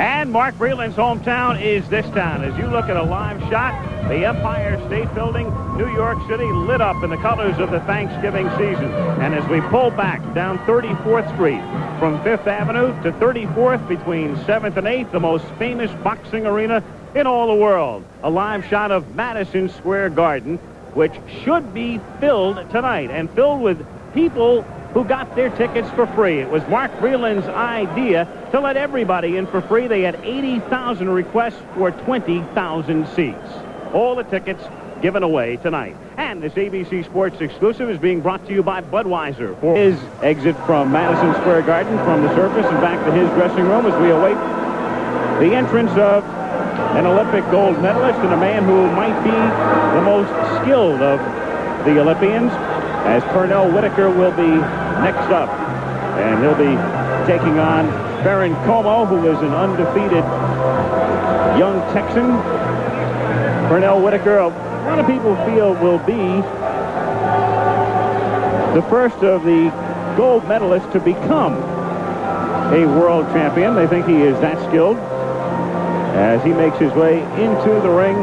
And Mark Breland's hometown is this town. As you look at a live shot, the Empire State Building, New York City, lit up in the colors of the Thanksgiving season. And as we pull back down 34th Street from 5th Avenue to 34th between 7th and 8th, the most famous boxing arena in all the world. A live shot of Madison Square Garden, which should be filled tonight, and filled with people who got their tickets for free. It was Mark Breland's idea to let everybody in for free. They had 80,000 requests for 20,000 seats. All the tickets given away tonight. And this ABC Sports exclusive is being brought to you by Budweiser. For his exit from Madison Square Garden from the surface and back to his dressing room as we await the entrance of an Olympic gold medalist and a man who might be the most skilled of the Olympians, as Pernell Whitaker will be next up. And he'll be taking on Baron Como, who is an undefeated young Texan. Pernell Whitaker, a lot of people feel, will be the first of the gold medalists to become a world champion. They think he is that skilled as he makes his way into the ring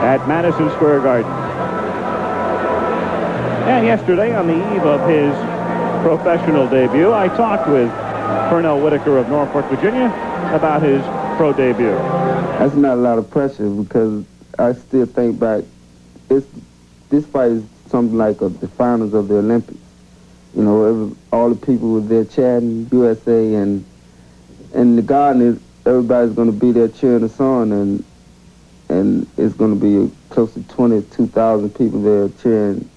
at Madison Square Garden. And yesterday, on the eve of his professional debut, I talked with Pernell Whitaker of Norfolk, Virginia, about his pro debut. That's not a lot of pressure because I still think back, this fight is something like the finals of the Olympics. You know, all the people were there chatting, USA, and the Garden, everybody's going to be there cheering us on, and it's going to be close to 22,000 people there cheering,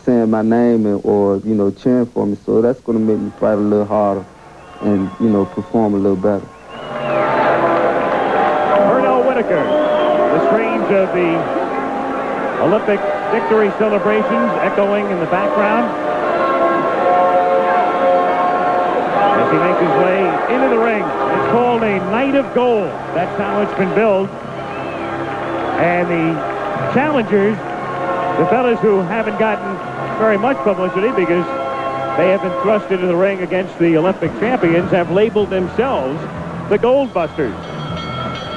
saying my name or, you know, cheering for me. So that's going to make me fight a little harder and, you know, perform a little better. Pernell Whitaker, the strains of the Olympic victory celebrations echoing in the background as he makes his way into the ring. It's called a Night of Gold. That's how it's been billed. And the challengers, the fellas who haven't gotten very much publicity because they have been thrust into the ring against the Olympic champions, have labeled themselves the Gold Busters.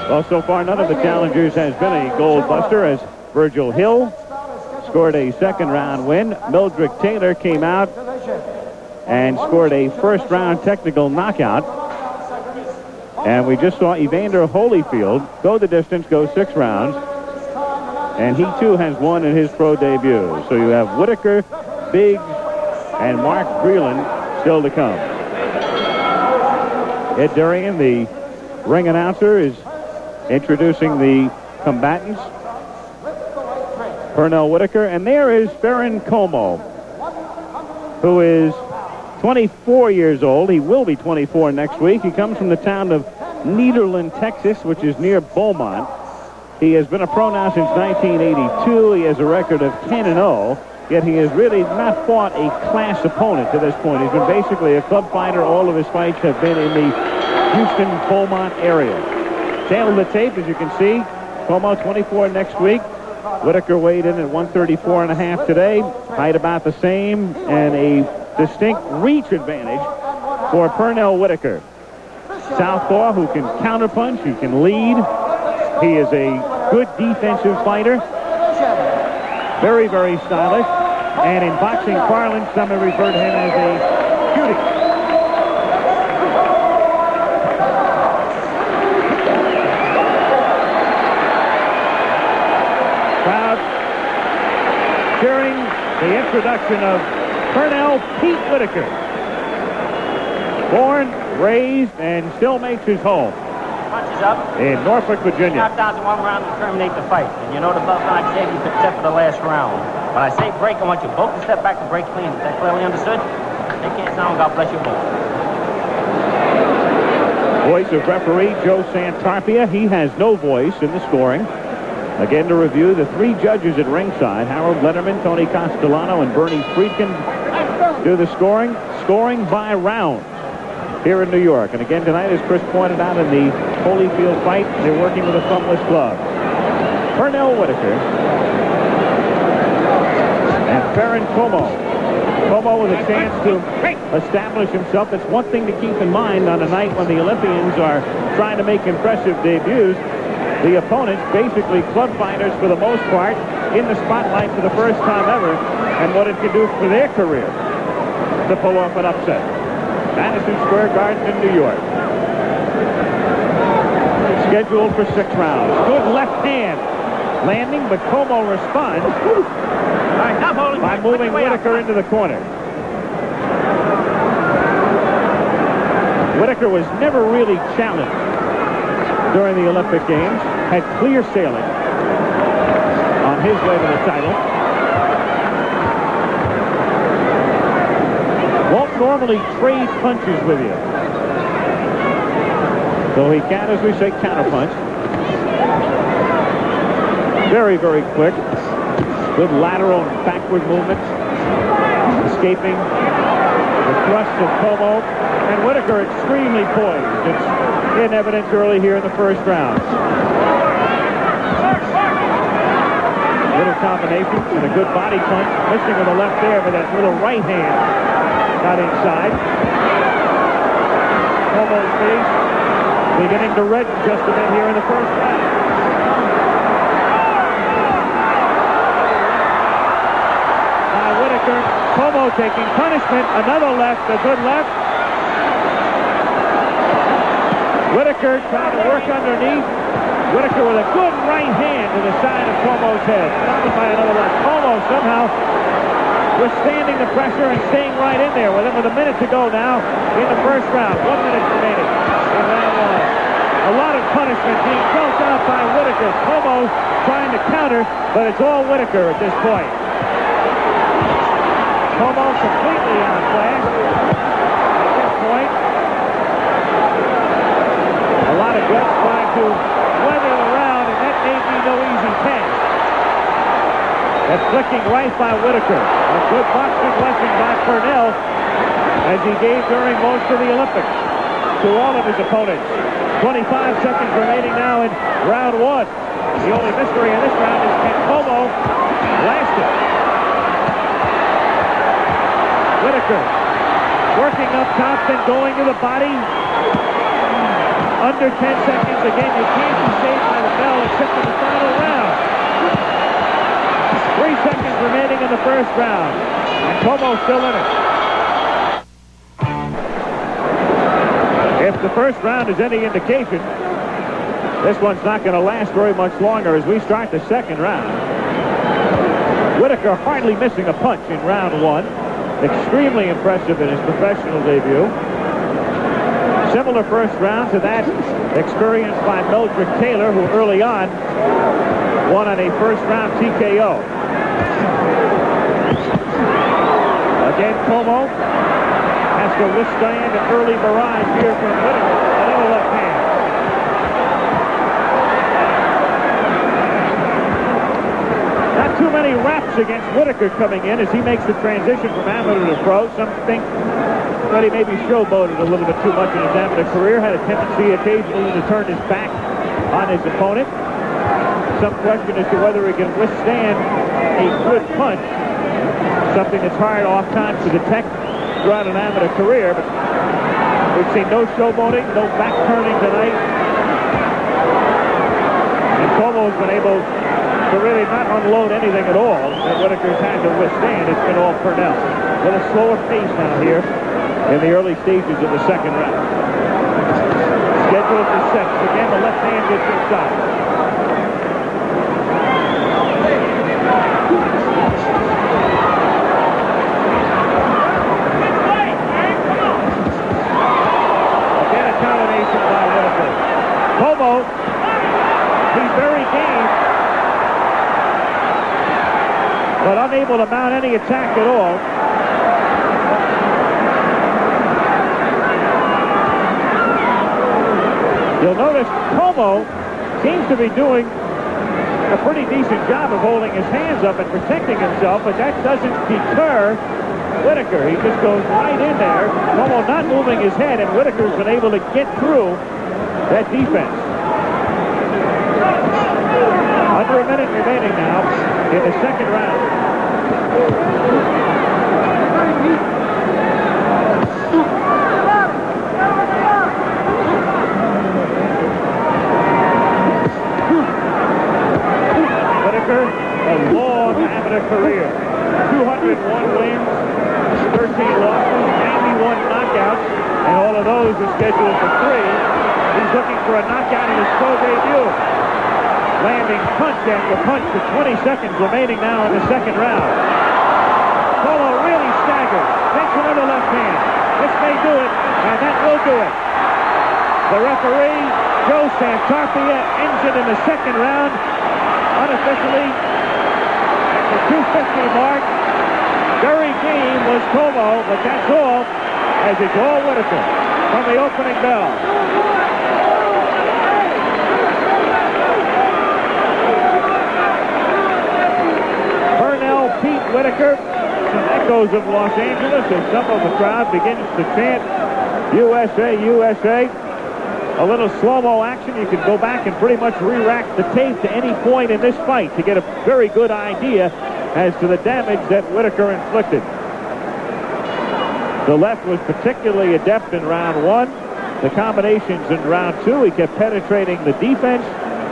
Well, so far, none of the challengers has been a Gold Buster, as Virgil Hill scored a second-round win. Mildred Taylor came out and scored a first-round technical knockout. And we just saw Evander Holyfield go the distance, go 6 rounds. And he, too, has won in his pro debut. So you have Whitaker, Biggs, and Mark Breland still to come. Ed Durian, the ring announcer, is introducing the combatants. Pernell Whitaker. And there is Baron Como, who is 24 years old. He will be 24 next week. He comes from the town of Nederland, Texas, which is near Beaumont. He has been a pro now since 1982. He has a record of 10-0, yet he has really not fought a class opponent to this point. He's been basically a club fighter. All of his fights have been in the Houston, Beaumont area. Tail of the tape, as you can see, Como 24 next week. Whitaker weighed in at 134.5 today. Height about the same, and a distinct reach advantage for Pernell Whitaker. Southpaw who can counterpunch, who can lead. He is a good defensive fighter. Very, very stylish. And in boxing parlance, some have referred to him as a beauty. Crowd cheering the introduction of Pernell Pete Whitaker. Born, raised, and still makes his home in Norfolk, Virginia. Knocked down to 1 round to terminate the fight. And you know the belt I gave you except for the last round. When I say break, I want you both to step back to break clean. Is that clearly understood? They can't sound. God bless you both. Voice of referee Joe Santarpia. He has no voice in the scoring. Again, to review, the 3 judges at ringside, Harold Letterman, Tony Castellano, and Bernie Friedkin, do the scoring by rounds here in New York. And again tonight, as Chris pointed out in the Holyfield fight, they're working with a thumbless glove. Pernell Whitaker and Baron Como Como with a chance to establish himself. That's one thing to keep in mind on a night when the Olympians are trying to make impressive debuts. The opponents, basically club fighters for the most part, in the spotlight for the first time ever, and what it can do for their career to pull off an upset. Madison Square Garden in New York. Scheduled for 6 rounds. Good left hand landing, but Como responds by moving Whitaker into the corner. Whitaker was never really challenged during the Olympic Games. Had clear sailing on his way to the title. Won't normally trade punches with you. So he can, as we say, counterpunch. Very, very quick. Good lateral and backward movements. Escaping the thrust of Como. And Whitaker extremely poised. It's in evidence early here in the first round. Little combination and a good body punch. Missing with the left there, but that little right hand got inside. Como's face beginning to redden just a bit here in the first round. Whitaker, Como taking punishment. Another left, a good left. Whitaker trying to work underneath. Whitaker with a good right hand to the side of Como's head. Followed by another left. Como somehow withstanding the pressure and staying right in there with a minute to go now in the first round. 1 minute remaining in round 1. A lot of punishment being dealt out by Whitaker. Como trying to counter, but it's all Whitaker at this point. Como completely outclassed at this point. A lot of guts trying to weather the round, and that may be no easy task. That's flicking right by Whitaker. A good boxing lesson by Purnell, as he gave during most of the Olympics to all of his opponents. 25 seconds remaining now in round 1. The only mystery in this round is can Como last it? Whitaker working up top and going to the body. Under 10 seconds. Again, you can't be saved by the bell except in the final round. 3 seconds remaining in the first round. And Como still in it. If the first round is any indication, this one's not going to last very much longer as we start the second round. Whitaker hardly missing a punch in round 1. Extremely impressive in his professional debut. Similar first round to that experienced by Mildred Taylor, who early on won on a first-round TKO. Again, Como has to withstand an early barrage here from Whitaker. Another left hand. Not too many raps against Whitaker coming in as he makes the transition from amateur to pro. Some think that he maybe showboated a little bit too much in his amateur career, had a tendency occasionally to turn his back on his opponent. Some question as to whether he can withstand a good punch, something that's hard oft-times to detect throughout an amateur career, but we've seen no showboating, no back turning tonight. And Como's been able to really not unload anything at all that Whitaker's had to withstand. It's been all Purnell. With a slower pace now here in the early stages of the second round. Scheduled for 6. Again, the left hand gets inside. Again, a combination by Whitaker. Como, he's very game, but unable to mount any attack at all. You'll notice Como seems to be doing a pretty decent job of holding his hands up and protecting himself, but that doesn't deter Whitaker. He just goes right in there. Como not moving his head, and Whitaker's been able to get through that defense. Under a minute remaining now in the second round. He's looking for a knockout in his pro debut. Landing punch after punch with 20 seconds remaining now in the second round. Como really staggered. Takes another left hand. This may do it, and that will do it. The referee, Joe Santarpia, ends it in the second round. Unofficially, at the 250 mark. Very game was Como, but that's all, as it's all Whitaker from the opening bell. Purnell, Pete Whitaker. Some echoes of Los Angeles as some of the crowd begins to chant USA, USA. A little slow-mo action. You can go back and pretty much re-rack the tape to any point in this fight to get a very good idea as to the damage that Whitaker inflicted. The left was particularly adept in round one. The combinations in round two, he kept penetrating the defense.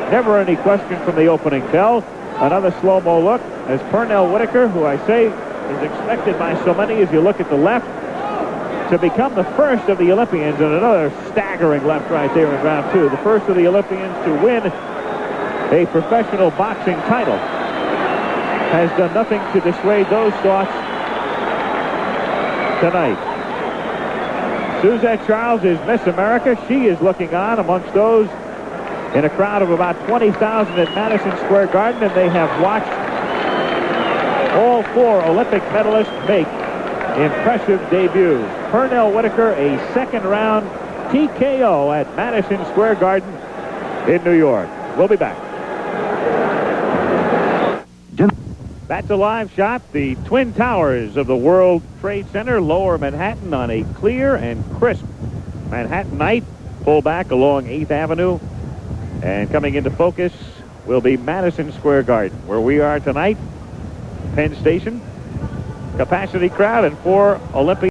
Never any question from the opening bell. Another slow-mo look as Purnell Whitaker, who I say is expected by so many as you look at the left, to become the first of the Olympians, and another staggering left right there in round two. The first of the Olympians to win a professional boxing title. Has done nothing to dissuade those thoughts tonight. Suzette Charles is Miss America. She is looking on amongst those in a crowd of about 20,000 at Madison Square Garden, and they have watched all four Olympic medalists make impressive debuts. Purnell Whitaker, a second-round TKO at Madison Square Garden in New York. We'll be back. That's a live shot. The Twin Towers of the World Trade Center, Lower Manhattan, on a clear and crisp Manhattan night. Pull back along 8th Avenue. And coming into focus will be Madison Square Garden, where we are tonight. Penn Station. Capacity crowd and 4 Olympians.